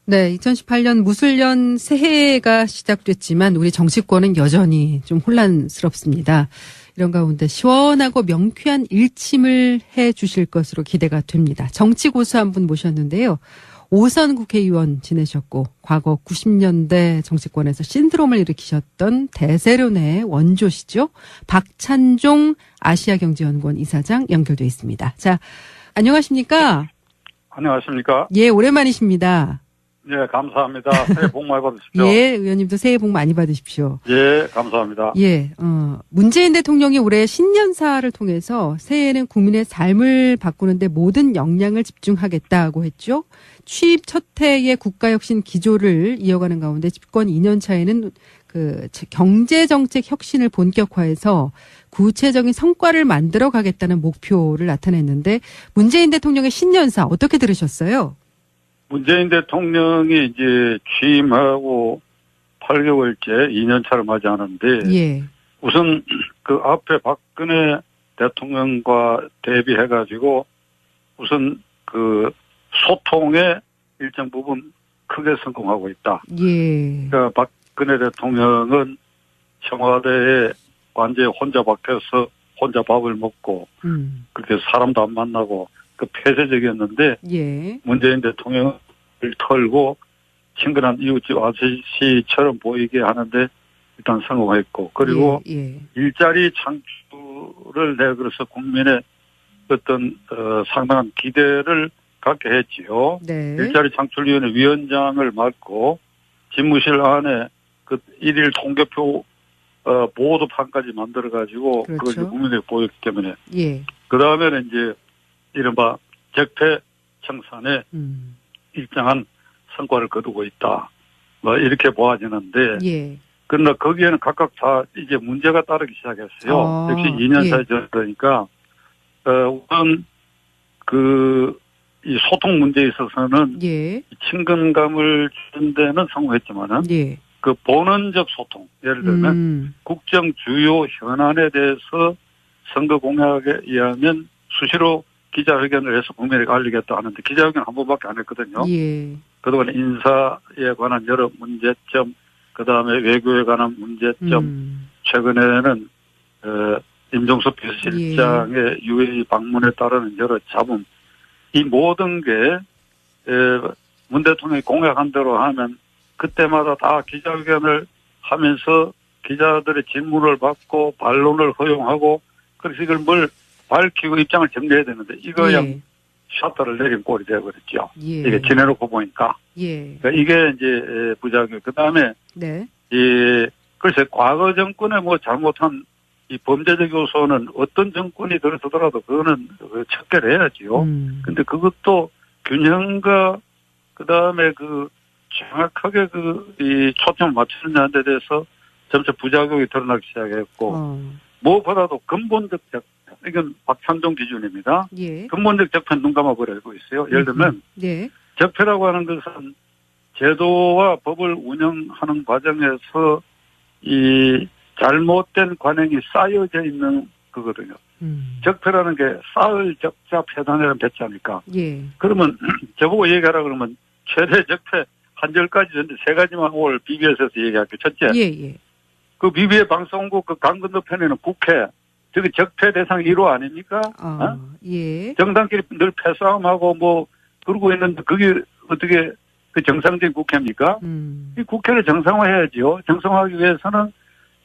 네, 2018년 무술년 새해가 시작됐지만 우리 정치권은 여전히 좀 혼란스럽습니다. 이런 가운데 시원하고 명쾌한 일침을 해 주실 것으로 기대가 됩니다. 정치 고수 한 분 모셨는데요. 오선 국회의원 지내셨고 과거 90년대 정치권에서 신드롬을 일으키셨던 대세론의 원조시죠. 박찬종 아시아경제연구원 이사장 연결돼 있습니다. 자, 안녕하십니까? 안녕하십니까? 예, 오랜만이십니다. 예, 감사합니다. 새해 복 많이 받으십시오. 예, 의원님도 새해 복 많이 받으십시오. 예, 감사합니다. 예, 문재인 대통령이 올해 신년사를 통해서 새해에는 국민의 삶을 바꾸는데 모든 역량을 집중하겠다고 했죠. 취임 첫 해의 국가혁신 기조를 이어가는 가운데 집권 2년 차에는 그 경제정책 혁신을 본격화해서 구체적인 성과를 만들어 가겠다는 목표를 나타냈는데 문재인 대통령의 신년사 어떻게 들으셨어요? 문재인 대통령이 이제 취임하고 8개월째 2년차를 맞이하는데 예. 우선 그 앞에 박근혜 대통령과 대비해가지고 우선 그 소통에 일정 부분 크게 성공하고 있다. 예. 그러니까 박근혜 대통령은 청와대에 완전히 혼자 박혀서 혼자 밥을 먹고 그렇게 사람도 안 만나고 그 폐쇄적이었는데 예. 문재인 대통령을 털고 친근한 이웃집 아저씨처럼 보이게 하는데 일단 성공했고 그리고 예. 일자리 창출을 내걸어서 국민의 어떤 상당한 기대를 갖게 했지요. 네. 일자리 창출위원회 위원장을 맡고 집무실 안에 그 일일 통계표 보도판까지 만들어가지고 그렇죠. 그걸 국민에게 보였기 때문에 예. 그 다음에는 이제 이른바 적폐 청산에 일정한 성과를 거두고 있다. 뭐 이렇게 보아지는데 예. 그러나 거기에는 각각 다 이제 문제가 따르기 시작했어요. 역시 2년 차에 그러니까 우선 이 소통 문제에 있어서는 예. 친근감을 주는 데는 성공했지만은 예. 그 본원적 소통 예를 들면 국정 주요 현안에 대해서 선거 공약에 의하면 수시로 기자회견을 해서 국민에게 알리겠다 하는데 기자회견 한 번밖에 안 했거든요. 예. 그동안 인사에 관한 여러 문제점, 그 다음에 외교에 관한 문제점, 최근에는 임종석 비서실장의 UAE 방문에 따르는 여러 잡음, 이 모든 게 문 대통령이 공약한 대로 하면 그때마다 다 기자회견을 하면서 기자들의 질문을 받고 반론을 허용하고 그래서 이걸 뭘 밝히고 입장을 정리해야 되는데 이거 그냥 셔터를 내린 꼴이 되어버렸죠. 예. 이게 지내놓고 보니까. 예. 그러니까 이게 이제 부작용. 그 다음에 네. 글쎄 과거 정권에 뭐 잘못한 이 범죄적 요소는 어떤 정권이 들어서더라도 그거는 척결해야지요. 근데 그것도 균형과 그 다음에 정확하게 이 초점을 맞추는 데 대해서 점차 부작용이 드러나기 시작했고 무엇보다도 근본적 적폐. 이건 박찬종 기준입니다. 예. 근본적 적폐는 눈 감아버리고 있어요. 예를 들면 예. 적폐라고 하는 것은 제도와 법을 운영하는 과정에서 이 잘못된 관행이 쌓여져 있는 거거든요. 적폐라는 게 쌓을 적자 폐단이라는 배자니까. 예. 그러면 저보고 얘기하라 그러면 최대 적폐 한 절까지 전데 세 가지만 오늘 BBS에서 얘기할게요. 첫째. 예. 그 BBS 방송국 그 강 건너편에는 국회 저기 적폐 대상 1호 아닙니까? 예. 정당끼리 늘 패싸움하고 뭐 그러고 있는데 그게 어떻게 그 정상적인 국회입니까? 이 국회를 정상화해야지요. 정상화하기 위해서는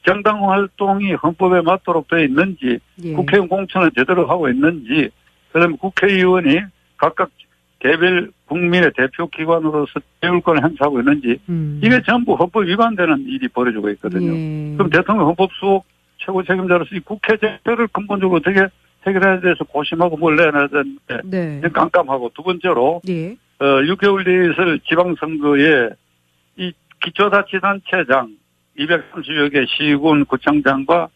정당 활동이 헌법에 맞도록 되어 있는지, 국회의원 공천을 제대로 하고 있는지, 그다음에 국회의원이 각각 개별 국민의 대표 기관으로서 대울권을 행사하고 있는지, 이게 전부 헌법 위반되는 일이 벌어지고 있거든요. 그럼 대통령 헌법수호 최고 책임자로서 이 국회 적폐를 근본적으로 어떻게 해결해야 돼서 고심하고 뭘 내야 되는데 깜깜하고 두 번째로 6개월 뒤에 있을 지방선거에 이 기초자치단체장 230여 개 시군 구청장과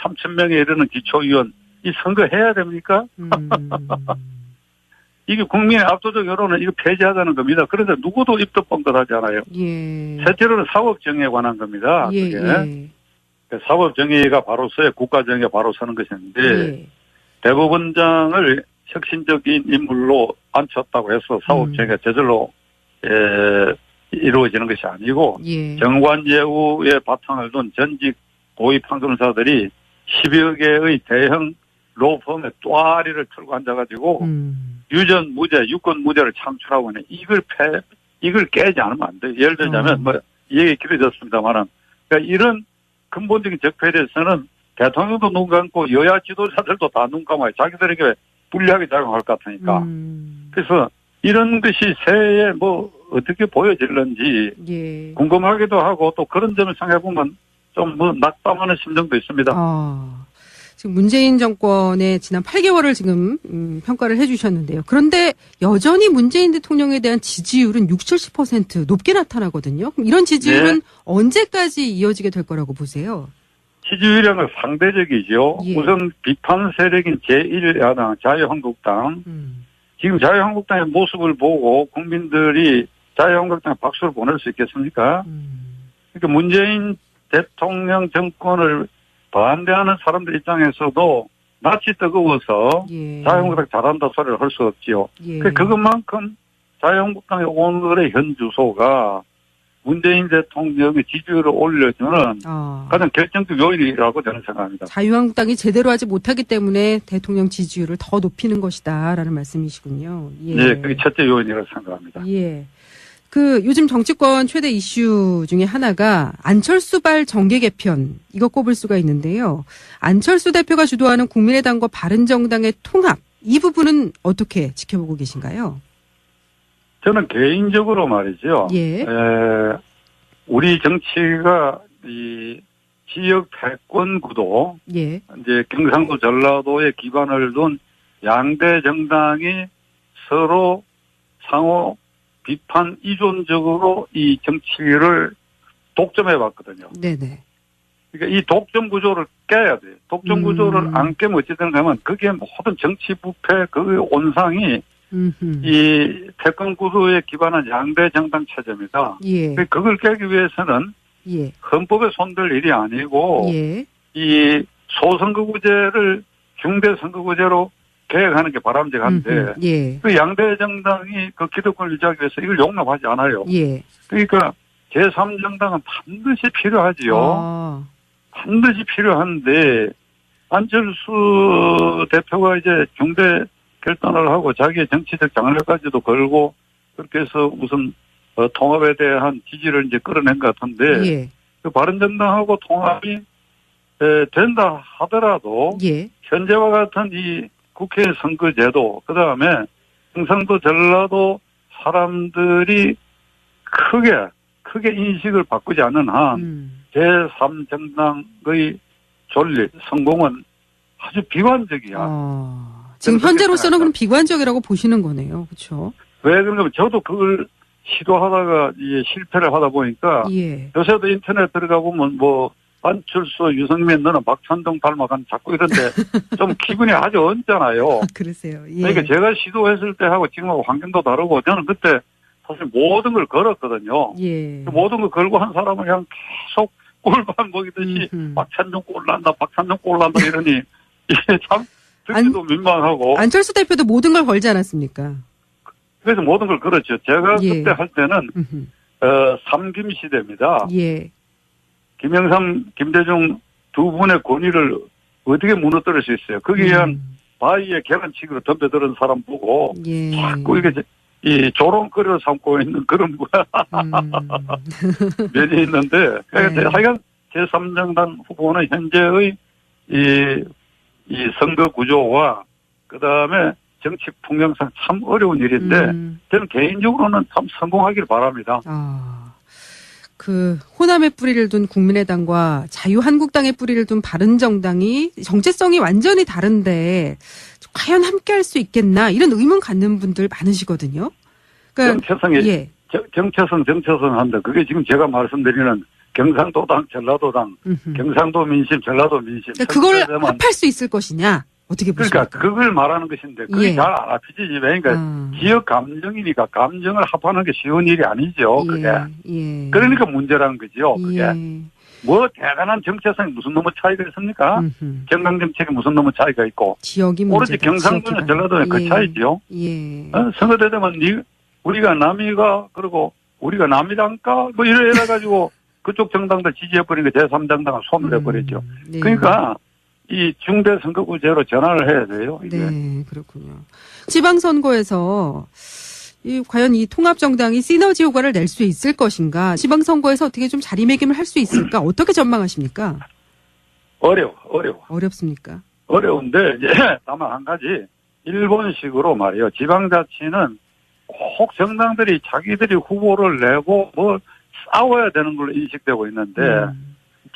3,000명에 이르는 기초의원 이 선거해야 됩니까? 이게 국민의 압도적 여론은 이거 폐지하자는 겁니다. 그런데 누구도 입도 뻥끗하지 않아요. 셋째로는 사법정의에 관한 겁니다. 사법정의가 바로 서야 국가정의가 바로 서는 것인데 대법원장을 혁신적인 인물로 앉혔다고 해서 사법정의가 저절로 이루어지는 것이 아니고 예. 정관예우의 바탕을 둔 전직 고위 판검사들이 10여 개의 대형 로펌의 또아리를 틀고 앉아가지고 유전 무죄, 유권 무죄를 창출하고 있는 이걸 깨지 않으면 안 돼요. 예를 들자면 뭐 이 얘기 길어졌습니다만은 그러니까 이런 근본적인 적폐에 대해서는 대통령도 눈 감고 여야 지도자들도 다 눈 감아요. 자기들에게 불리하게 작용할 것 같으니까. 그래서 이런 것이 새해에 뭐 어떻게 보여질는지 예. 궁금하기도 하고 또 그런 점을 생각해보면 좀 뭐 낙담하는 심정도 있습니다. 지금 문재인 정권의 지난 8개월을 지금 평가를 해주셨는데요. 그런데 여전히 문재인 대통령에 대한 지지율은 60, 70% 높게 나타나거든요. 그럼 이런 지지율은 네. 언제까지 이어지게 될 거라고 보세요? 지지율은 상대적이죠. 예. 우선 비판 세력인 제1야당 자유한국당. 지금 자유한국당의 모습을 보고 국민들이 자유한국당에 박수를 보낼 수 있겠습니까? 그러니까 문재인 대통령 정권을 반대하는 사람들 입장에서도 낯이 뜨거워서 예. 자유한국당 잘한다 소리를 할 수 없지요. 예. 그것만큼 자유한국당의 오늘의 현 주소가 문재인 대통령의 지지율을 올려주는 가장 결정적 요인이라고 저는 생각합니다. 자유한국당이 제대로 하지 못하기 때문에 대통령 지지율을 더 높이는 것이다라는 말씀이시군요. 예. 네, 그게 첫째 요인이라고 생각합니다. 예. 요즘 정치권 최대 이슈 중에 하나가 안철수발 정계 개편, 이거 꼽을 수가 있는데요. 안철수 대표가 주도하는 국민의당과 바른정당의 통합, 이 부분은 어떻게 지켜보고 계신가요? 저는 개인적으로 말이죠. 예. 우리 정치가 이 지역 패권 구도, 예. 이제 경상도 전라도에 기반을 둔 양대 정당이 서로 상호 비판 이존적으로 이 정치를 독점해 왔거든요. 네네. 그러니까 이 독점 구조를 깨야 돼요. 독점 구조를 안 깨면 어찌 되는가 하면 그게 모든 정치 부패 그 온상이 이 패권 구조에 기반한 양대 정당 체제입니다. 예. 그걸 깨기 위해서는 예. 헌법에 손댈 일이 아니고 예. 이 소선거구제를 중대선거구제로 개혁하는 게 바람직한데 예. 그 양대 정당이 그 기득권을 유지하기 위해서 이걸 용납하지 않아요. 예. 그러니까 제3정당은 반드시 필요하지요. 반드시 필요한데 안철수 대표가 이제 중대 결단을 하고 자기의 정치적 장래까지도 걸고 그렇게 해서 무슨 통합에 대한 지지를 이제 끌어낸 것 같은데 예. 그 바른정당하고 통합이 된다 하더라도 예. 현재와 같은 이 국회 선거제도 그다음에 경상도 전라도 사람들이 크게 인식을 바꾸지 않는 한 제3정당의 존립 성공은 아주 비관적이야. 지금 현재로서는 그럼 비관적이라고 보시는 거네요. 그렇죠? 왜 그런가 저도 그걸 시도하다가 이제 실패를 하다 보니까 예. 요새도 인터넷 들어가 보면 뭐 안철수, 유승민 너는 박찬동 닮아간 자꾸 이런데 좀 기분이 아주 언짢아요. 그러세요. 예. 그러니까 제가 시도했을 때 하고 지금하고 환경도 다르고 저는 그때 사실 모든 걸 걸었거든요. 예. 모든 걸 걸고 한 사람을 그냥 계속 꿀밤 먹이듯이 박찬동 꼴난다 이러니 이게 참 듣기도 민망하고. 안철수 대표도 모든 걸 걸지 않았습니까? 그래서 모든 걸 걸었죠. 제가 예. 그때 할 때는 삼김 시대입니다. 예. 김영삼, 김대중 두 분의 권위를 어떻게 무너뜨릴 수 있어요? 거기에 의한 바위에 계란치기로 덤벼드는 사람 보고 예. 자꾸 이게 이 조롱거리를 삼고 있는 그런 면이 있는데 하여간 제3정당 후보는 현재의 이 선거 구조와 그다음에 정치 풍경상 참 어려운 일인데 저는 개인적으로는 참 성공하기를 바랍니다. 호남의 뿌리를 둔 국민의당과 자유한국당의 뿌리를 둔 바른정당이 정체성이 완전히 다른데 과연 함께할 수 있겠나 이런 의문 갖는 분들 많으시거든요. 그러니까 정체성 한다. 그게 지금 제가 말씀드리는 경상도당, 전라도당, 경상도 민심, 전라도 민심. 그러니까 그걸 합할 수 있을 것이냐? 어떻게 보십니까? 그러니까 그걸 말하는 것인데 그게 잘 안 합치지. 그러니까 지역 감정이니까 감정을 합하는 게 쉬운 일이 아니죠. 그게. 그러니까 문제라는 거죠. 그게. 뭐 대단한 정체성이 무슨 너무 차이가 있습니까? 정강 정책이 무슨 너무 차이가 있고. 지역이 문제다. 오로지 경상도나 전라도에 그 차이죠. 선거대 되면 우리가 남이가 그리고 우리가 남이란가? 뭐 이래가지고 그쪽 정당들 지지해버리니까 제3정당은 손을 해버렸죠. 네. 그러니까 이 중대선거구제로 전환을 해야 돼요. 이게. 네, 그렇군요. 지방선거에서 과연 이 통합정당이 시너지 효과를 낼 수 있을 것인가? 지방선거에서 어떻게 좀 자리매김을 할 수 있을까? 어떻게 전망하십니까? 어려워. 어렵습니까? 어려운데, 이제, 다만 한 가지, 일본식으로 말이에요. 지방자치는 꼭 정당들이 자기들이 후보를 내고 뭐 싸워야 되는 걸로 인식되고 있는데,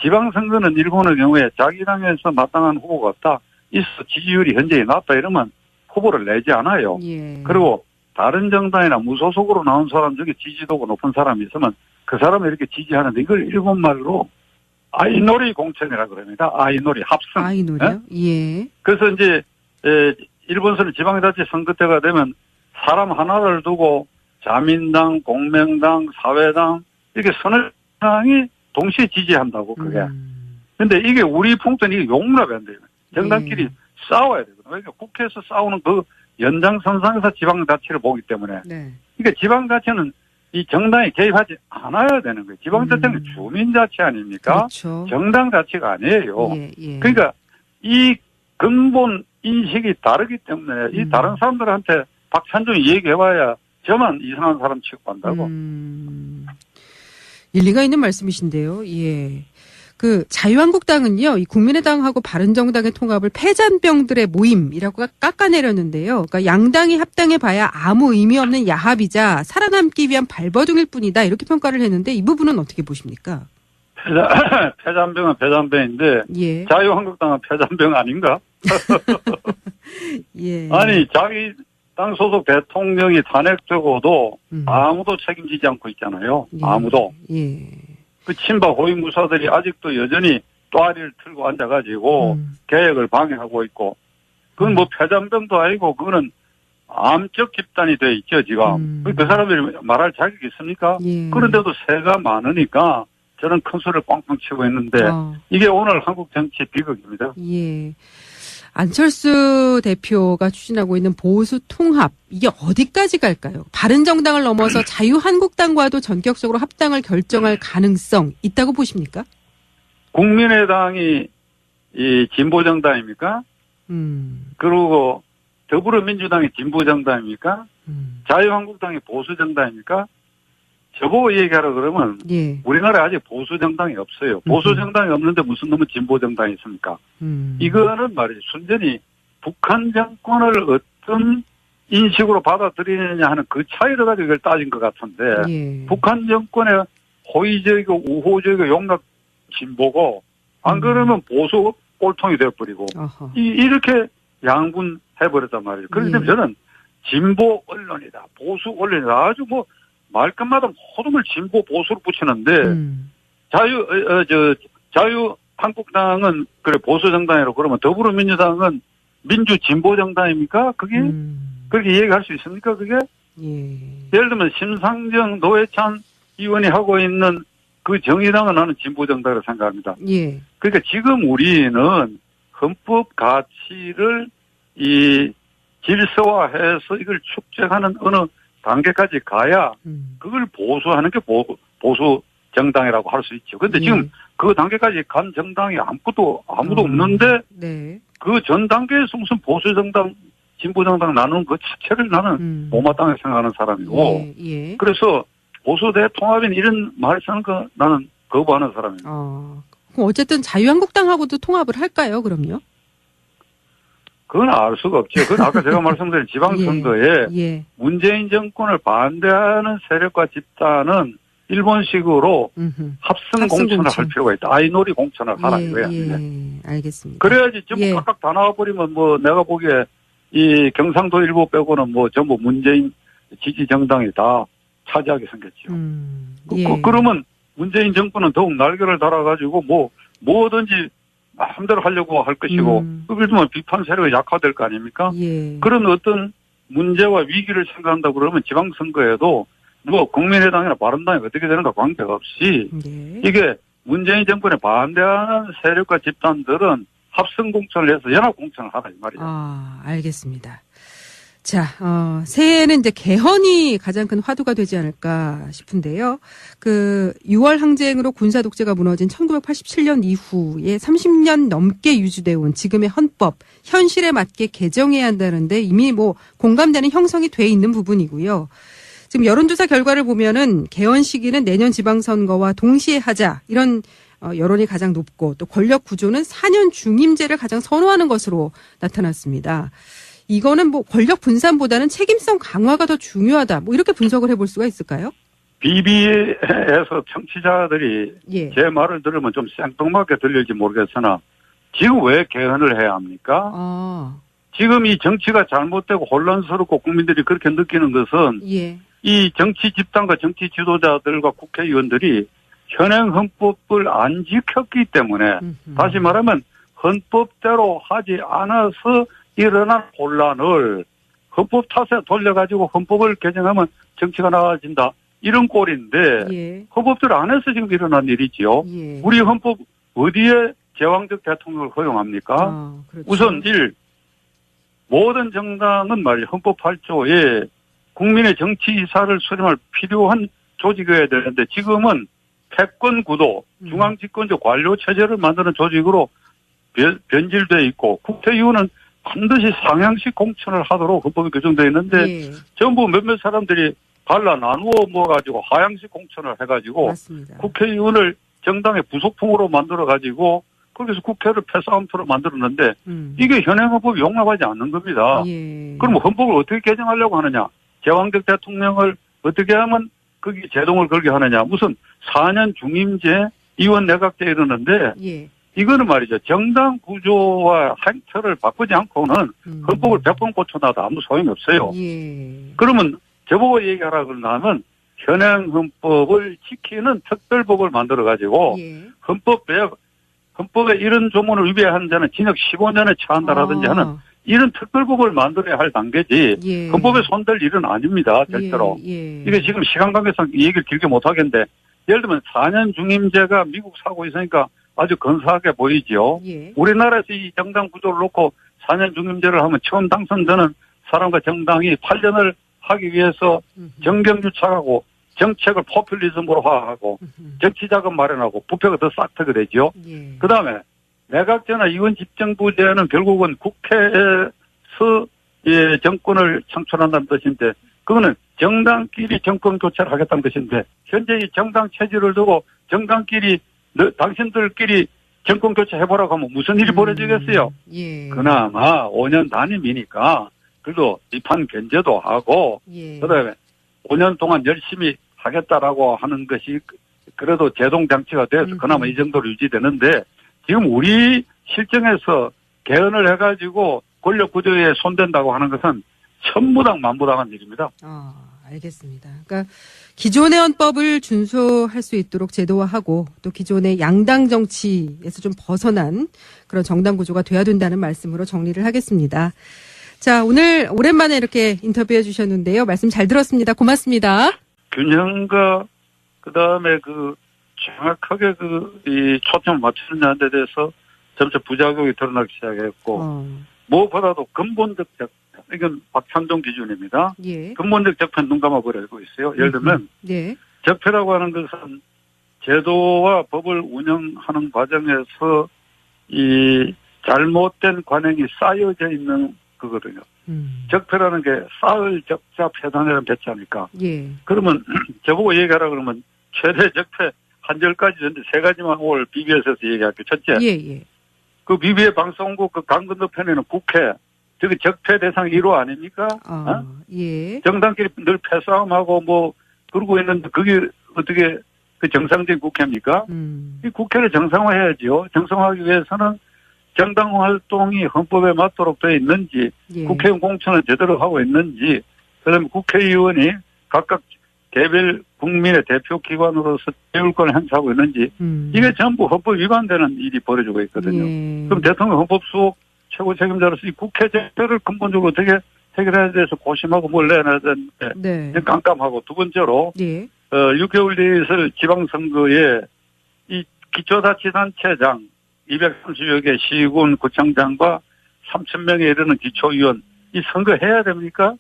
지방선거는 일본의 경우에 자기 당에서 마땅한 후보가 없다. 있어 지지율이 현재 낮다 이러면 후보를 내지 않아요. 예. 그리고 다른 정당이나 무소속으로 나온 사람 중에 지지도가 높은 사람이 있으면 그 사람을 이렇게 지지하는데 이걸 일본말로 아이놀이 공천이라고 그럽니다. 아이놀이 합성. 아이놀이요? 네? 예. 그래서 이제 일본서는 지방자치 선거 때가 되면 사람 하나를 두고 자민당, 공명당, 사회당 이렇게 서너 당이 동시에 지지한다고 그게. 근데 이게 우리 풍토는 이게 용납이 안 돼요. 정당끼리 싸워야 되거든요. 그러니까 국회에서 싸우는 그 연장선상에서 지방자치를 보기 때문에. 네. 그러니까 지방자치는 이 정당이 개입하지 않아야 되는 거예요. 지방자치는 주민자치 아닙니까? 그렇죠. 정당자치가 아니에요. 예. 그러니까 이 근본 인식이 다르기 때문에 이 다른 사람들한테 박찬종이 얘기해봐야 저만 이상한 사람 취급한다고. 일리가 있는 말씀이신데요. 예. 그 자유한국당은요, 이 국민의당하고 바른정당의 통합을 패잔병들의 모임이라고 깎아내렸는데요. 그러니까 양당이 합당해봐야 아무 의미 없는 야합이자 살아남기 위한 발버둥일 뿐이다 이렇게 평가를 했는데 이 부분은 어떻게 보십니까? 패잔병은 패잔병인데 예. 자유한국당은 패잔병 아닌가? 예. 아니 자기 당 소속 대통령이 탄핵되고도 아무도 책임지지 않고 있잖아요. 예. 아무도. 예. 그 친박 호위무사들이 아직도 여전히 또아리를 틀고 앉아가지고 개혁을 방해하고 있고 그건 뭐 패잔병도 아니고 그거는 암적 집단이 돼 있죠 지금. 그 사람들이 말할 자격이 있습니까? 예. 그런데도 세가 많으니까 저는 큰 소리를 꽝꽝 치고 있는데 이게 오늘 한국 정치의 비극입니다. 예. 안철수 대표가 추진하고 있는 보수 통합 이게 어디까지 갈까요? 바른정당을 넘어서 자유한국당과도 전격적으로 합당을 결정할 가능성 있다고 보십니까? 국민의당이 이 진보정당입니까? 그리고 더불어민주당이 진보정당입니까? 자유한국당이 보수정당입니까? 저보고 얘기하라 그러면 예. 우리나라에 아직 보수정당이 없어요. 보수정당이 없는데 무슨 놈은 진보정당이 있습니까? 이거는 말이죠. 순전히 북한 정권을 어떤 인식으로 받아들이느냐 하는 그 차이를 가지고 이걸 따진 것 같은데 예. 북한 정권의 호의적이고 우호적이고 용납 진보고 안 그러면 보수 꼴통이 되어버리고 이렇게 양분해버렸단 말이에요. 그렇기 때문에 저는 진보 언론이다. 보수 언론이다. 아주 뭐 말끝마다 모든 걸 진보 보수로 붙이는데 자유한국당은 그래 보수정당이라고 그러면 더불어민주당은 민주 진보정당입니까? 그게 그렇게 얘기할 수 있습니까? 그게 예를 들면 심상정 노회찬 의원이 하고 있는 그 정의당은 나는 진보정당이라고 생각합니다. 예. 그러니까 지금 우리는 헌법 가치를 이 질서화해서 이걸 축적하는 어느 단계까지 가야 그걸 보수하는 게 보수 정당이라고 할 수 있죠. 그런데 지금 그 단계까지 간 정당이 아무도 없는데 그 전 단계에서 무슨 보수 정당, 진보 정당 나누는 그 자체를 나는 못마땅하게 생각하는 사람이고 그래서 보수 대통합인 이런 말 쓰는 거 나는 거부하는 사람입니다. 그럼 어쨌든 자유한국당하고도 통합을 할까요? 그럼요? 그건 알 수가 없죠. 그건 아까 제가 말씀드린 지방선거에 문재인 정권을 반대하는 세력과 집단은 일본식으로 합성 공천을 할 필요가 있다. 아이놀이 공천을 하라 이거야. 알겠습니다. 그래야지 전부 각각 다 나와버리면 뭐 내가 보기에 이 경상도 일부 빼고는 뭐 전부 문재인 지지 정당이 다 차지하게 생겼죠. 그러면 문재인 정권은 더욱 날개를 달아가지고 뭐든지 마음대로 하려고 할 것이고, 예를 들면 비판 세력이 약화될 거 아닙니까? 그런 어떤 문제와 위기를 생각한다고 그러면 지방선거에도 뭐 국민의당이나 바른당이 어떻게 되는가 관계가 없이 이게 문재인 정권에 반대하는 세력과 집단들은 합성 공천을 해서 연합 공천을 하라 이 말이에요. 알겠습니다. 자, 새해에는 이제 개헌이 가장 큰 화두가 되지 않을까 싶은데요. 그 6월 항쟁으로 군사 독재가 무너진 1987년 이후에 30년 넘게 유지되어 온 지금의 헌법, 현실에 맞게 개정해야 한다는데 이미 뭐 공감대는 형성이 돼 있는 부분이고요. 지금 여론조사 결과를 보면은 개헌 시기는 내년 지방선거와 동시에 하자 이런 여론이 가장 높고 또 권력 구조는 4년 중임제를 가장 선호하는 것으로 나타났습니다. 이거는 뭐 권력 분산보다는 책임성 강화가 더 중요하다. 뭐 이렇게 분석을 해볼 수가 있을까요? BB에서 청취자들이 예. 제 말을 들으면 좀 생뚱맞게 들릴지 모르겠으나 지금 왜 개헌을 해야 합니까? 지금 이 정치가 잘못되고 혼란스럽고 국민들이 그렇게 느끼는 것은 예. 이 정치 집단과 정치 지도자들과 국회의원들이 현행 헌법을 안 지켰기 때문에 다시 말하면 헌법대로 하지 않아서 일어난 혼란을 헌법 탓에 돌려가지고 헌법을 개정하면 정치가 나아진다. 이런 꼴인데 예. 헌법대로 안 해서 지금 일어난 일이지요. 예. 우리 헌법 어디에 제왕적 대통령을 허용합니까? 그렇죠. 우선 모든 정당은 말이죠. 헌법 8조에 국민의 정치 이사를 수렴할 필요한 조직이어야 되는데 지금은 패권 구도, 중앙집권적 관료 체제를 만드는 조직으로 변질되어 있고 국회의원은 반드시 상향식 공천을 하도록 헌법에 규정되어 있는데 예. 전부 몇몇 사람들이 갈라 나누어 모아가지고 하향식 공천을 해가지고 맞습니다. 국회의원을 정당의 부속품으로 만들어가지고 거기서 국회를 패싸움터로 만들었는데 이게 현행 헌법이 용납하지 않는 겁니다. 예. 그럼 헌법을 어떻게 개정하려고 하느냐. 제왕적 대통령을 어떻게 하면 거기 제동을 걸게 하느냐. 무슨 4년 중임제, 이원 내각제 이러는데 예. 이거는 말이죠. 정당 구조와 행태를 바꾸지 않고는 헌법을 100번 고쳐놔도 아무 소용이 없어요. 예. 그러면 저보고 얘기하라 그러면 현행 헌법을 지키는 특별법을 만들어가지고 예. 헌법에 이런 조문을 위배하는 자는 징역 15년에 처한다라든지 하는 이런 특별법을 만들어야 할 단계지 예. 헌법에 손댈 일은 아닙니다. 절대로. 예. 이게 지금 시간 관계상 이 얘기를 길게 못하겠는데 예를 들면 4년 중임제가 미국 사고 있으니까 아주 근사하게 보이지요. 예. 우리나라에서 이 정당 구조를 놓고 4년 중임제를 하면 처음 당선되는 사람과 정당이 8년을 하기 위해서 정경유착하고 정책을 포퓰리즘으로 화하고 정치자금 마련하고 부패가 더 싹트게 되죠. 예. 그다음에 내각제나 이원 집정부제는 결국은 국회에서 정권을 창출한다는 뜻인데 그거는 정당끼리 정권 교체를 하겠다는 뜻인데 현재 이 정당 체제를 두고 정당끼리 당신들끼리 정권 교체해보라고 하면 무슨 일이 벌어지겠어요? 예. 그나마 5년 단임이니까 그래도 비판 견제도 하고 예. 그다음에 5년 동안 열심히 하겠다라고 하는 것이 그래도 제동장치가 돼서 그나마 이 정도로 유지되는데 지금 우리 실정에서 개헌을 해가지고 권력구조에 손댄다고 하는 것은 천부당 만부당한 일입니다. 알겠습니다. 그러니까 기존의 헌법을 준수할 수 있도록 제도화하고 또 기존의 양당 정치에서 좀 벗어난 그런 정당 구조가 돼야 된다는 말씀으로 정리를 하겠습니다. 자, 오늘 오랜만에 이렇게 인터뷰해 주셨는데요. 말씀 잘 들었습니다. 고맙습니다. 균형과 그다음에 정확하게 이 초점을 맞추느냐에 대해서 점차 부작용이 드러나기 시작했고 무엇보다도 근본적 이건 박찬종 기준입니다. 예. 근본적 적폐는 눈 감아버리고 있어요. 예를 들면 예. 적폐라고 하는 것은 제도와 법을 운영하는 과정에서 이 잘못된 관행이 쌓여져 있는 거거든요. 적폐라는 게 쌓을 적자 폐단이라는 배치하니까. 예. 그러면 저보고 얘기하라 그러면 최대 적폐 한 10가지 전데 3가지만 오늘 BBS에서 얘기할게요. 첫째. 예. 그 BBS 방송국 강 건너편에는 국회 저기 적폐 대상 1호 아닙니까? 예. 정당끼리 늘 패싸움하고 그러고 있는데 그게 어떻게 정상적인 국회입니까? 이 국회를 정상화해야죠. 정상화하기 위해서는 정당 활동이 헌법에 맞도록 되어 있는지, 예. 국회의원 공천을 제대로 하고 있는지, 그다음에 국회의원이 각각 개별 국민의 대표 기관으로서 대울권을 행사하고 있는지, 이게 전부 헌법 위반되는 일이 벌어지고 있거든요. 예. 그럼 대통령 헌법수호 최고 책임자로서 이 국회 제도를 근본적으로 어떻게 해결해야 돼서 고심하고 뭘 내야 되는데, 네. 깜깜하고 두 번째로, 예. 6개월 뒤에 있을 지방선거에 이 기초자치단체장 230여 개 시군 구청장과 3,000명에 이르는 기초의원 이 선거 해야 됩니까?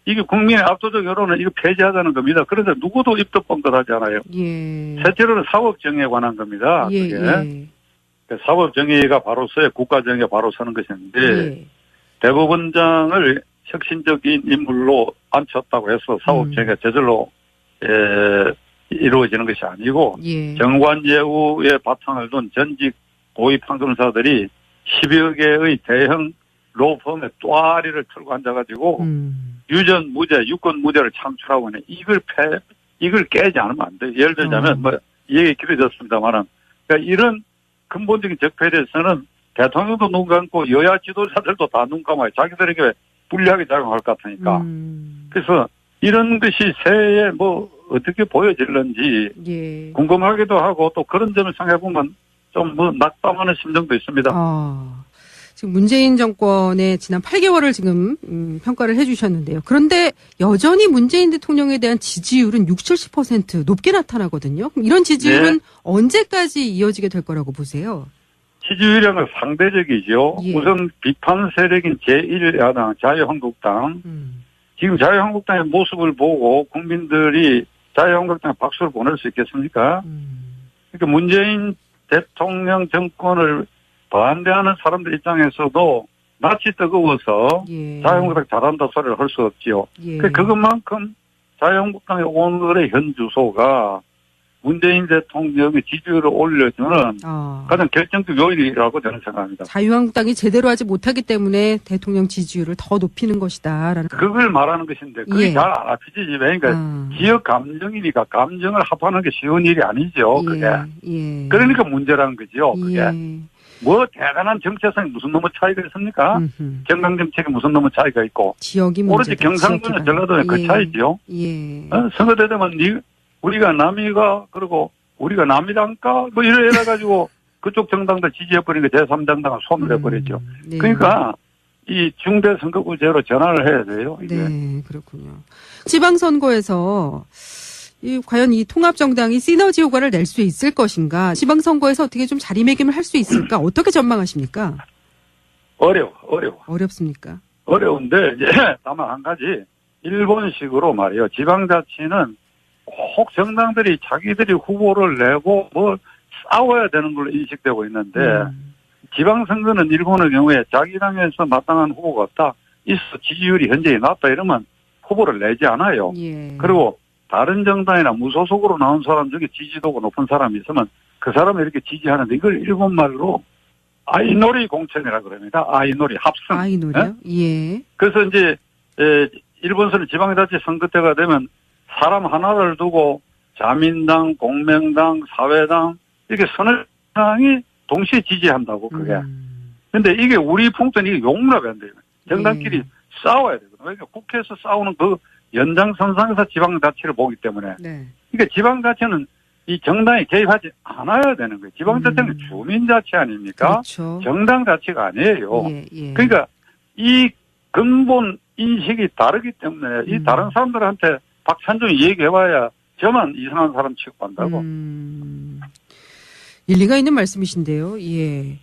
이게 국민의 압도적 여론은 이거 폐지하자는 겁니다. 그런데 누구도 입도 뻥끗하지 않아요. 예. 실제로는 사법정의에 관한 겁니다. 예, 그게. 예. 사법정의가 바로 서야 국가정의가 바로 서는 것인데 예. 대법원장을 혁신적인 인물로 앉혔다고 해서 사법정의가 저절로 이루어지는 것이 아니고 예. 정관예우의 바탕을 둔 전직 고위 판검사들이 10여 개의 대형 로펌의 또아리를 틀고 앉아가지고 유전 무죄, 유권 무죄를 창출하고 있는 이걸 깨지 않으면 안 돼요. 예를 들자면 이 얘기 길어졌습니다만은 그러니까 이런 근본적인 적폐에 대해서는 대통령도 눈 감고 여야 지도자들도 다 눈 감아요. 자기들에게 불리하게 작용할 것 같으니까. 그래서 이런 것이 새해에 뭐 어떻게 보여질는지 예. 궁금하기도 하고 또 그런 점을 생각해보면 좀 뭐 낙담하는 심정도 있습니다. 지금 문재인 정권의 지난 8개월을 지금 평가를 해주셨는데요. 그런데 여전히 문재인 대통령에 대한 지지율은 60, 70% 높게 나타나거든요. 그럼 이런 지지율은 네. 언제까지 이어지게 될 거라고 보세요? 지지율은 상대적이죠. 예. 우선 비판 세력인 제1야당 자유한국당. 지금 자유한국당의 모습을 보고 국민들이 자유한국당에 박수를 보낼 수 있겠습니까? 그러니까 문재인 대통령 정권을 반대하는 사람들 입장에서도 낯이 뜨거워서 예. 자유한국당 잘한다 소리를 할 수 없지요. 예. 그것만큼 자유한국당의 오늘의 현 주소가 문재인 대통령의 지지율을 올려주는 가장 결정적 요인이라고 저는 생각합니다. 자유한국당이 제대로 하지 못하기 때문에 대통령 지지율을 더 높이는 것이다라는. 그걸 말하는 것인데 그게 예. 잘 안 합치지. 그러니까 지역 감정이니까 감정을 합하는 게 쉬운 일이 아니죠. 그게. 예. 그러니까 문제라는 거죠. 그게. 예. 뭐 대단한 정체성이 무슨 너무 차이가 있습니까? 정강 정책에 무슨 너무 차이가 있고. 지역이 오로지 문제다. 경상도나 전라도에 그 차이죠. 예. 선거대 되면 우리가 남이가 그리고 우리가 남이란가 뭐 이래가지고 그쪽 정당들 지지해버리니까 제3정당을 소멸해버렸죠. 네. 그러니까 이 중대선거구제로 전환을 해야 돼요. 이게. 네, 그렇군요. 지방선거에서 과연 이 통합정당이 시너지 효과를 낼 수 있을 것인가? 지방선거에서 어떻게 좀 자리매김을 할 수 있을까? 어떻게 전망하십니까? 어려워. 어렵습니까? 어려운데 이제 다만 한 가지 일본식으로 말이에요. 지방자치는 꼭 정당들이 자기들이 후보를 내고 뭐 싸워야 되는 걸로 인식되고 있는데 지방선거는 일본의 경우에 자기 당에서 마땅한 후보가 없다. 있어 지지율이 현재 낮다 이러면 후보를 내지 않아요. 예. 그리고 다른 정당이나 무소속으로 나온 사람 중에 지지도가 높은 사람이 있으면 그 사람을 이렇게 지지하는데 이걸 일본말로 아이놀이 공천이라고 그럽니다. 아이놀이 합성. 아이놀이요? 예. 그래서 이제 일본서는 지방자치 선거 때가 되면 사람 하나를 두고 자민당, 공명당, 사회당 이렇게 서너 당이 동시에 지지한다고 그게. 근데 이게 우리 풍토는 이게 용납이 안 돼요. 정당끼리 싸워야 되거든요. 그러니까 국회에서 싸우는 그 연장선상에서 지방자치를 보기 때문에. 네. 그러니까 지방자치는 이 정당이 개입하지 않아야 되는 거예요. 지방자치는 주민자치 아닙니까? 그렇죠. 정당자치가 아니에요. 예. 그러니까 이 근본 인식이 다르기 때문에 이 다른 사람들한테 박찬종이 얘기해봐야 저만 이상한 사람 취급한다고. 일리가 있는 말씀이신데요. 예.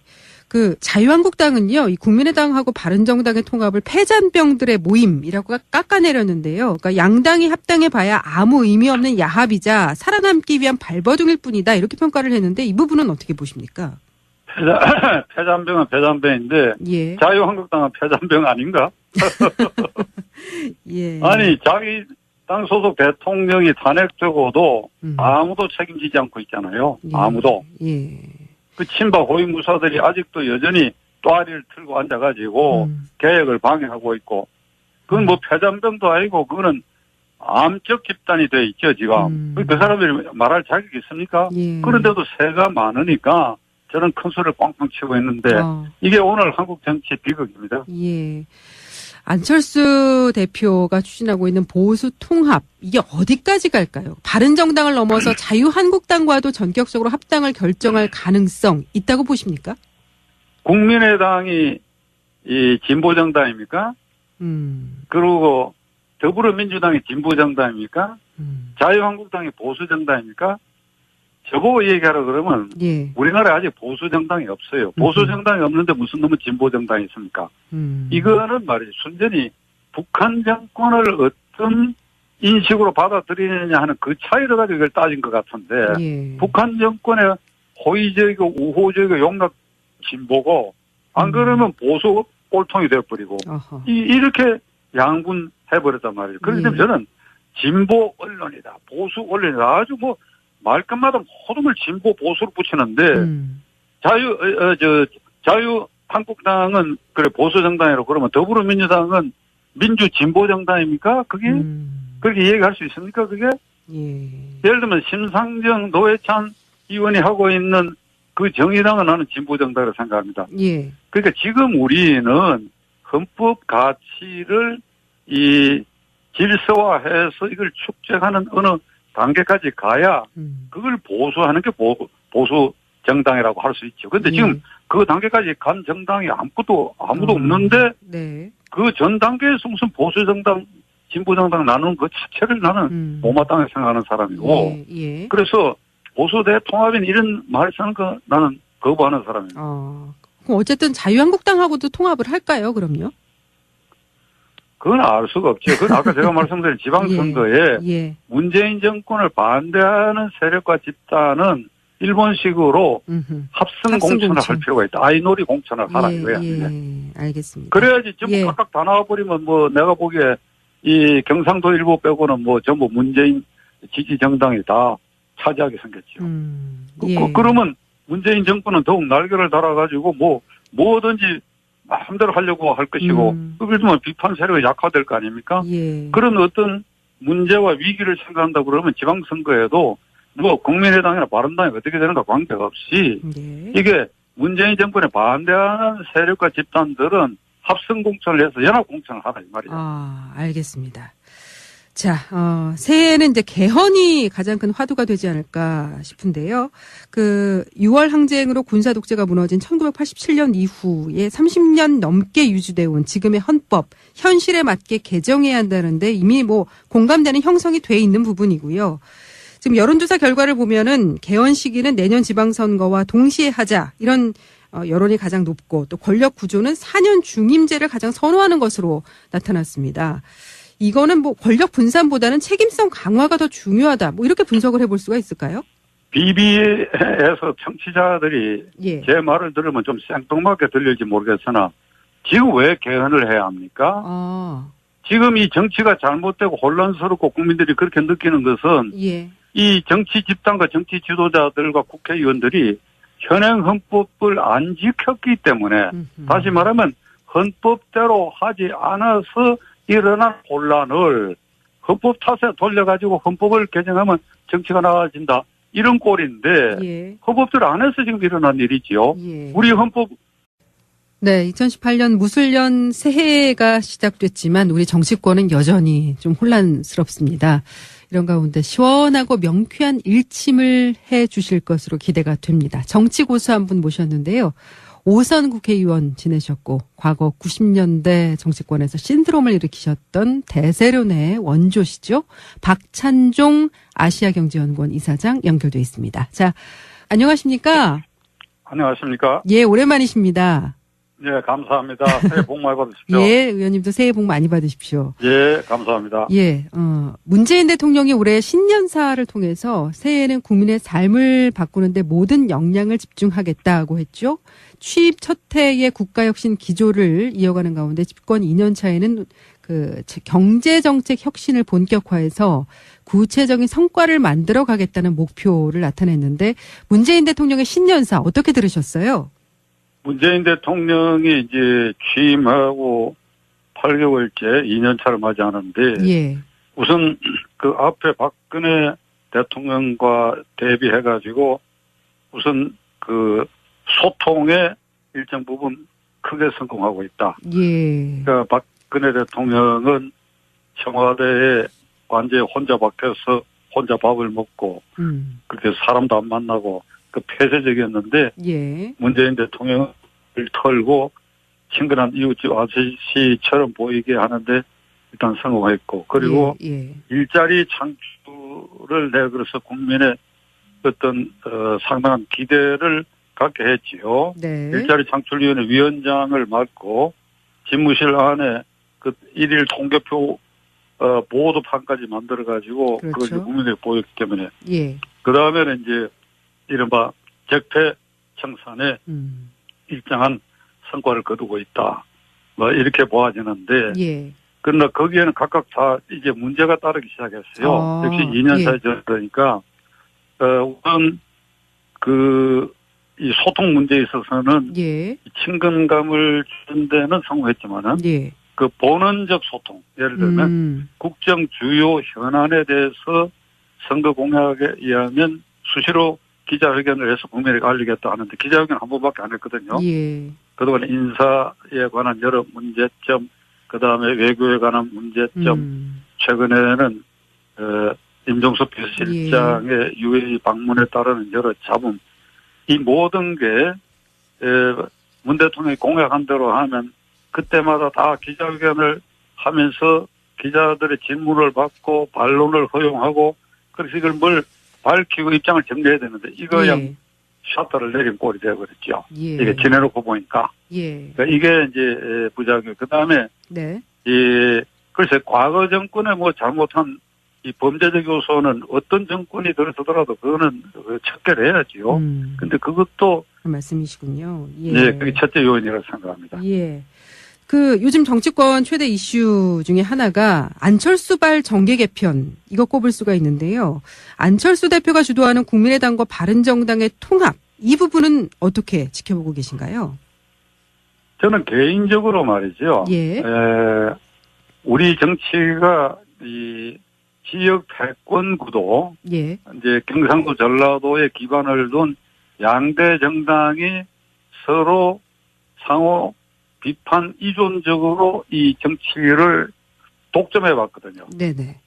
그 자유한국당은요, 이 국민의당하고 바른정당의 통합을 패잔병들의 모임이라고 깎아내렸는데요. 그러니까 양당이 합당해봐야 아무 의미 없는 야합이자 살아남기 위한 발버둥일 뿐이다. 이렇게 평가를 했는데 이 부분은 어떻게 보십니까? 패잔병은 패잔병인데 예. 자유한국당은 패잔병 아닌가? 예. 아니 자기 당 소속 대통령이 탄핵되고도 아무도 책임지지 않고 있잖아요. 예. 아무도. 예. 그 친박 호위무사들이 아직도 여전히 또아리를 틀고 앉아가지고 개혁을 방해하고 있고 그건 뭐 패잔병도 아니고 그거는 암적 집단이 돼 있죠 지금. 그 사람들이 말할 자격이 있습니까? 예. 그런데도 세가 많으니까 저는 큰 소리를 꽝꽝 치고 있는데 이게 오늘 한국 정치의 비극입니다. 예. 안철수 대표가 추진하고 있는 보수 통합, 이게 어디까지 갈까요? 바른정당을 넘어서 자유한국당과도 전격적으로 합당을 결정할 가능성 있다고 보십니까? 국민의당이 이 진보정당입니까? 그리고 더불어민주당이 진보정당입니까? 자유한국당이 보수정당입니까? 저보고 얘기하라 그러면 예. 우리나라에 아직 보수 정당이 없어요. 보수 정당이 없는데 무슨 놈은 진보 정당이 있습니까? 이거는 말이죠. 순전히 북한 정권을 어떤 인식으로 받아들이느냐 하는 그 차이를 가지고 이걸 따진 것 같은데 예. 북한 정권의 호의적이고 우호적이고 용납 진보고 안 그러면 보수 꼴통이 되어버리고 이렇게 양분해버렸단 말이에요. 그렇기 때문에 저는 진보 언론이다. 보수 언론이다. 아주 뭐 말끝마다 호름을 진보 보수로 붙이는데 자유한국당은 그래 보수 정당이라고 그러면 더불어민주당은 민주 진보 정당입니까? 그게 그렇게 얘기할 수 있습니까? 그게 예. 예를 들면 심상정 노회찬 의원이 하고 있는 그 정의당은 나는 진보 정당이라고 생각합니다. 예. 그러니까 지금 우리는 헌법 가치를 이 질서화해서 이걸 축적하는 어느 단계까지 가야 그걸 보수하는 게 보수 정당이라고 할 수 있죠. 그런데 지금 그 단계까지 간 정당이 아무도 없는데 네. 그 전 단계에서 무슨 보수 정당, 진보 정당 나누는 그 자체를 나는 못마땅하게 생각하는 사람이고 그래서 보수 대통합인 이런 말 쓰는 거 나는 거부하는 사람이에요. 그럼 어쨌든 자유한국당하고도 통합을 할까요? 그럼요? 그건 알 수가 없죠. 그건 아까 제가 말씀드린 지방선거에 예. 문재인 정권을 반대하는 세력과 집단은 일본식으로 합성 공천을 할 필요가 있다. 아이놀이 공천을 하라 이거야. 알겠습니다. 그래야지 전부 각각 다 나와버리면 뭐 내가 보기에 이 경상도 일부 빼고는 뭐 전부 문재인 지지 정당이 다 차지하게 생겼죠. 그러면 문재인 정권은 더욱 날개를 달아가지고 뭐든지 마음대로 하려고 할 것이고 그러면 비판 세력이 약화될 거 아닙니까? 그런 어떤 문제와 위기를 생각한다고 그러면 지방선거에도 뭐 국민의당이나 바른당이 어떻게 되는가 관계없이 이게 문재인 정권에 반대하는 세력과 집단들은 합성 공천을 해서 연합 공천을 하라 이 말이죠. 알겠습니다. 자, 새해에는 이제 개헌이 가장 큰 화두가 되지 않을까 싶은데요. 그 6월 항쟁으로 군사 독재가 무너진 1987년 이후에 30년 넘게 유지되어 온 지금의 헌법, 현실에 맞게 개정해야 한다는데 이미 뭐 공감되는 형성이 돼 있는 부분이고요. 지금 여론조사 결과를 보면은 개헌 시기는 내년 지방선거와 동시에 하자 이런 여론이 가장 높고 또 권력 구조는 4년 중임제를 가장 선호하는 것으로 나타났습니다. 이거는 뭐 권력 분산보다는 책임성 강화가 더 중요하다. 뭐 이렇게 분석을 해볼 수가 있을까요? BB에서 청취자들이 제 말을 들으면 좀 생뚱맞게 들릴지 모르겠으나 지금 왜 개헌을 해야 합니까? 지금 이 정치가 잘못되고 혼란스럽고 국민들이 그렇게 느끼는 것은 이 정치 집단과 정치 지도자들과 국회의원들이 현행 헌법을 안 지켰기 때문에 다시 말하면 헌법대로 하지 않아서 일어난 혼란을 헌법 탓에 돌려가지고 헌법을 개정하면 정치가 나아진다. 이런 꼴인데 헌법대로 안 해서 지금 일어난 일이지요. 우리 헌법. 네, 2018년 무술년 새해가 시작됐지만 우리 정치권은 여전히 좀 혼란스럽습니다. 이런 가운데 시원하고 명쾌한 일침을 해 주실 것으로 기대가 됩니다. 정치 고수 한 분 모셨는데요. 5선 국회의원 지내셨고 과거 90년대 정치권에서 신드롬을 일으키셨던 대세론의 원조시죠. 박찬종 아시아경제연구원 이사장 연결돼 있습니다. 자, 안녕하십니까? 안녕하십니까? 예, 오랜만이십니다. 예, 감사합니다. 새해 복 많이 받으십시오. 예, 의원님도 새해 복 많이 받으십시오. 예, 감사합니다. 예, 문재인 대통령이 올해 신년사를 통해서 새해에는 국민의 삶을 바꾸는데 모든 역량을 집중하겠다고 했죠. 취임 첫 해의 국가혁신 기조를 이어가는 가운데 집권 2년 차에는 그 경제정책 혁신을 본격화해서 구체적인 성과를 만들어 가겠다는 목표를 나타냈는데 문재인 대통령의 신년사 어떻게 들으셨어요? 문재인 대통령이 이제 취임하고 8개월째 2년 차를 맞이하는데 우선 그 앞에 박근혜 대통령과 대비해가지고 우선 그 소통에 일정 부분 크게 성공하고 있다. 그러니까 박근혜 대통령은 청와대에 완전히 혼자 박혀서 혼자 밥을 먹고 그렇게 사람도 안 만나고 그 폐쇄적이었는데 문재인 대통령을 털고 친근한 이웃집 아저씨처럼 보이게 하는데 일단 성공했고 그리고 일자리 창출을 내걸어서 국민의 어떤 상당한 기대를 갖게 했지요. 네. 일자리 창출위원회 위원장을 맡고 집무실 안에 그 일일 통계표 보도판까지 만들어가지고 그렇죠. 그걸 이제 국민에게 보였기 때문에 예. 그 다음에는 이제 이른바 적폐 청산에 일정한 성과를 거두고 있다. 뭐 이렇게 보아지는데 예. 그러나 거기에는 각각 다 이제 문제가 따르기 시작했어요. 역시 2년 사이 전이니까 우선 이 소통 문제에 있어서는 예. 친근감을 주는 데는 성공했지만은 예. 그 본원적 소통, 예를 들면 국정 주요 현안에 대해서 선거 공약에 의하면 수시로 기자회견을 해서 국민에게 알리겠다 하는데 기자회견 한 번밖에 안 했거든요. 예. 그동안 인사에 관한 여러 문제점, 그 다음에 외교에 관한 문제점, 최근에는 임종석 비서실장의 UAE 방문에 따르는 여러 잡음, 이 모든 게 문 대통령이 공약한 대로 하면 그때마다 다 기자회견을 하면서 기자들의 질문을 받고 반론을 허용하고 그래서 이걸 뭘 밝히고 입장을 정리해야 되는데 이거 그냥 셔터를 내린 꼴이 되어버렸죠. 예. 이게 지내놓고 보니까. 예. 그러니까 이게 이제 부작용. 그 다음에 네. 글쎄 과거 정권에 뭐 잘못한 이 범죄적 요소는 어떤 정권이 들어서더라도 그거는 척결해야지요. 근데 그것도 그 말씀이시군요. 예. 네, 그게 첫째 요인이라고 생각합니다. 예. 요즘 정치권 최대 이슈 중에 하나가 안철수발 정계 개편, 이거 꼽을 수가 있는데요. 안철수 대표가 주도하는 국민의당과 바른정당의 통합, 이 부분은 어떻게 지켜보고 계신가요? 저는 개인적으로 말이죠. 예. 우리 정치가 이 지역 패권 구도, 예. 이제 경상도 전라도에 기반을 둔 양대 정당이 서로 상호 비판 이존적으로 이 정치를 독점해 왔거든요. 네네.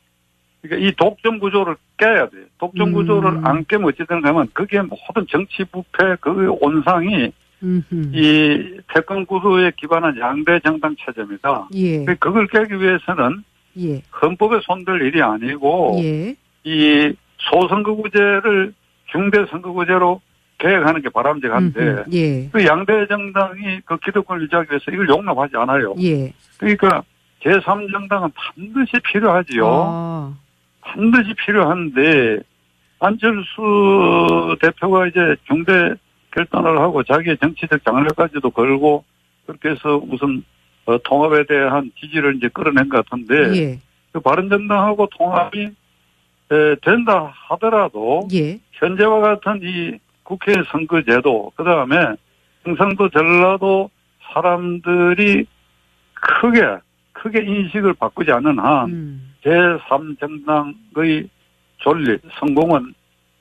그러니까 이 독점 구조를 깨야 돼요. 독점 구조를 안 깨면 어찌되는 가면 거기에 모든 정치 부패 그 온상이 이 패권 구도에 기반한 양대 정당 체제입니다. 예. 그걸 깨기 위해서는 예. 헌법에 손댈 일이 아니고 예. 이 소선거구제를 중대선거구제로 개혁하는 게 바람직한데 예. 그 양대 정당이 그 기득권을 유지하기 위해서 이걸 용납하지 않아요. 예. 그러니까 제3정당은 반드시 필요하지요. 반드시 필요한데 안철수 대표가 이제 중대 결단을 하고 자기의 정치적 장래까지도 걸고 그렇게 해서 무슨 통합에 대한 지지를 이제 끌어낸 것 같은데 예. 그 바른정당하고 통합이 된다 하더라도 예. 현재와 같은 이 국회 선거제도 그다음에 경상도 전라도 사람들이 크게 인식을 바꾸지 않는 한 제3정당의 존립 성공은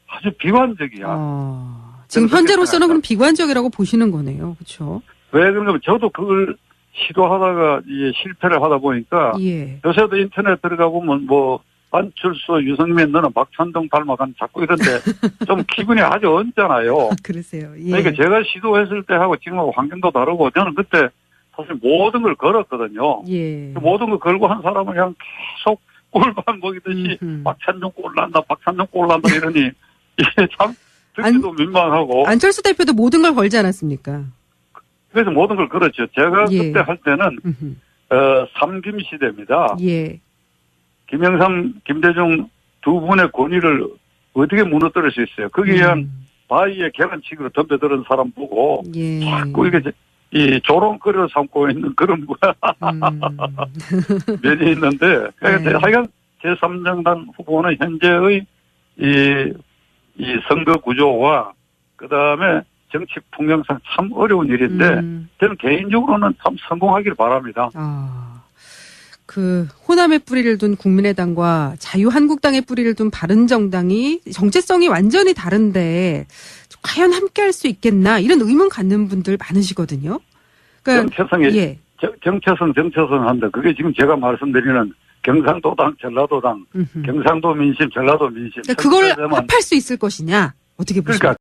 아주 비관적이야. 지금 현재로서는 그럼 비관적이라고 보시는 거네요. 그렇죠? 왜 그런가 저도 그걸 시도하다가 이제 실패를 하다 보니까 예. 요새도 인터넷 들어가 보면 뭐 안철수, 유승민 너는 박찬동 닮아간 자꾸 이런데 좀 기분이 아주 언짢아요. 그러세요. 예. 그러니까 제가 시도했을 때 하고 지금하고 환경도 다르고 저는 그때 사실 모든 걸 걸었거든요. 예. 모든 걸 걸고 한 사람은 그냥 계속 꼴만 먹이듯이 박찬동 꼴난다 이러니 이게 참 듣기도 민망하고. 안철수 대표도 모든 걸 걸지 않았습니까? 그래서 모든 걸 걸었죠. 제가 예. 그때 할 때는 삼김 시대입니다. 예. 김영삼, 김대중 두 분의 권위를 어떻게 무너뜨릴 수 있어요? 거기에 의한 바위에 계란치기로 덤벼드는 사람 보고 예. 자꾸 이게 이 조롱거리를 삼고 있는 그런 면이 있는데 하여간 제3정당 후보는 현재의 이 선거 구조와 그다음에 정치 풍경상 참 어려운 일인데 저는 개인적으로는 참 성공하기를 바랍니다. 호남의 뿌리를 둔 국민의당과 자유한국당의 뿌리를 둔 바른정당이 정체성이 완전히 다른데 과연 함께할 수 있겠나 이런 의문 갖는 분들 많으시거든요. 그러니까 정체성이 정체성 한다. 그게 지금 제가 말씀드리는 경상도당, 전라도당, 경상도 민심, 전라도 민심. 그러니까 그걸 합할 수 있을 것이냐 어떻게 보십니까? 그러니까